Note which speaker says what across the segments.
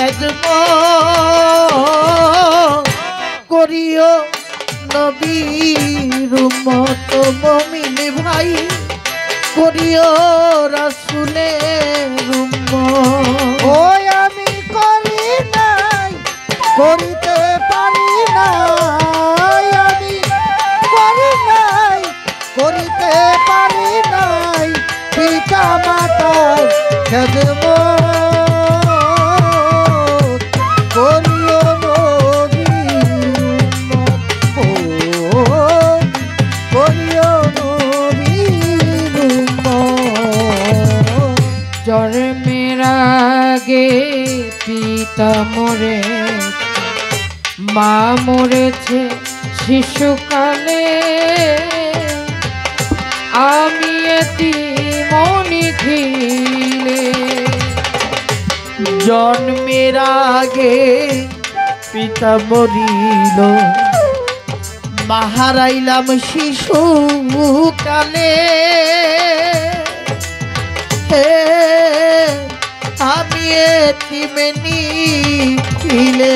Speaker 1: খেদমত করিও নবীর উম্মত মুমিন ভাই করিও রাসূলের উম্মত।
Speaker 2: ওই আমি করি নাই করিতে পারি নাই, আমি করি নাই করিতে পারি নাই পিতা মাতার খেদমত করিও নবীর উম্মত, করিও নবীর উম্মত।
Speaker 3: জন্মের আগে পিতা মরে, মা মরেছে শিশুকালে, আমি এতিম নিখিলে।
Speaker 1: জন্মের আগে পিতা মরিল, মা হারাইলাম শিশু কালে, আমি এতিম নিখিলে।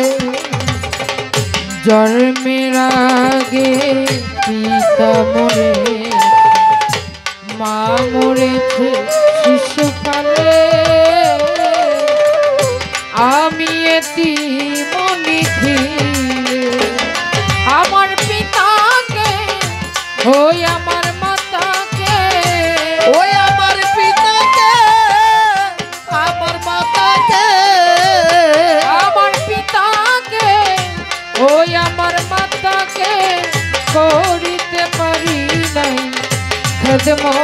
Speaker 3: জন্মের আগে পিতা মরে, মা মরেছে শিশুকালে, আমি এতিম নিখিলে। আমার পিতাকে ওই আমার মাতাকে,
Speaker 1: ওই আমার পিতাকে আমার মাতাকে,
Speaker 3: আমার পিতাকে ওই আমার মাতাকে করিতে পারি নাই খেদমত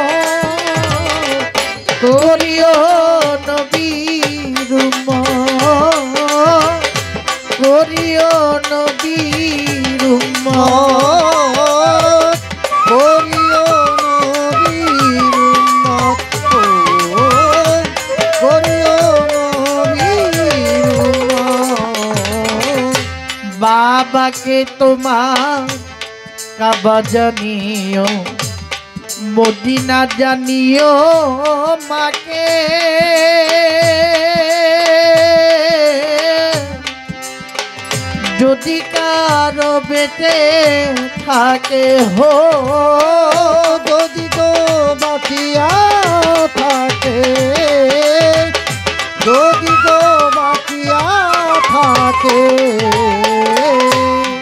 Speaker 1: করিও নবীর উম্মত, করিও নবীর উম্মত,
Speaker 2: করিও নবীর উম্মত, করিও নবীর উম্মত।
Speaker 1: বাবাকে তোমার কাবা জানিও, মদিনা জানিও মাকে, যদি কারো বেঁচে থাকে হো,
Speaker 2: যদি তো বাঁচিয়া থাকে, যদি তো বাঁচিয়া থাকে।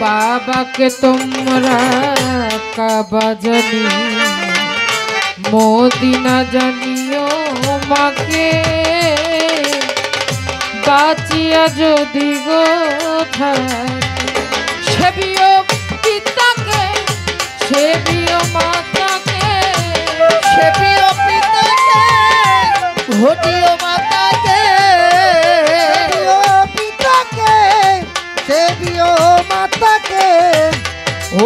Speaker 3: বাবাকে তোমরা কাবা জানিও, মদিনা জানিও মাকে, বাঁচিয়া যদি গো থাকে, সেবিও পিতাকে সেবিও মাতাকে,
Speaker 1: সেবিও পিতাকে ঘটিও মাতাকে,
Speaker 2: সেবিও পিতাকে সেবিও মাতাকে।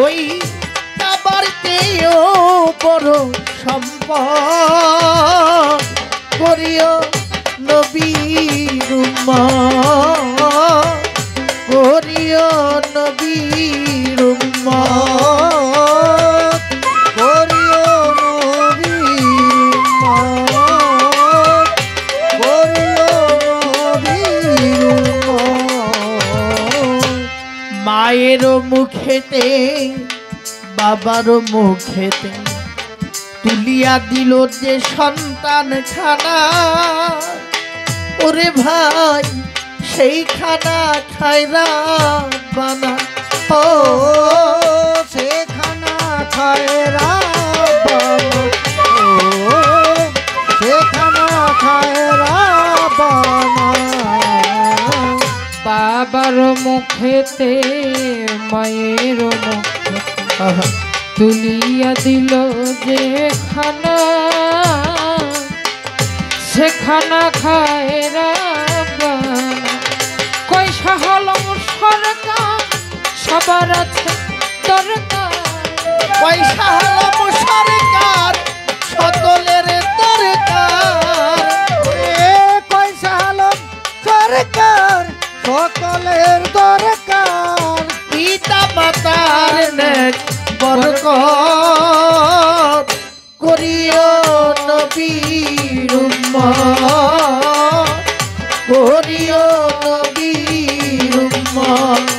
Speaker 1: ওই কাবার চেয়েও বড় সম্পদ করিও নবীর উম্মত, করিও নবীর উম্মত,
Speaker 2: করিও নবীর উম্মত, করিও নবীর উম্মত।
Speaker 1: মায়ের মুখেতে বাবার মুখেতে তুলিয়া দিল যে সন্তান খানা, ওরে ভাই সেই খানা খায়রা বানা,
Speaker 2: ও সেখানা খায়রা বানা, ও সেখানা খায়রা বানা।
Speaker 3: বাবার মুখেতে মায়ের মুখেতে তুলিয়া দিল যে খানা, সেখানা খায় রাব্বানা। কই শাহ আলম সরকার সবার আছে দরকার,
Speaker 1: পয়সা হলাম সরকার সকলের দরকার,
Speaker 2: পয়সা আলম সরকার সকলের দরকার।
Speaker 1: পিতা মাতার নেক বরকত করিও নবীর উম্মত, করিও নবীর উম্মত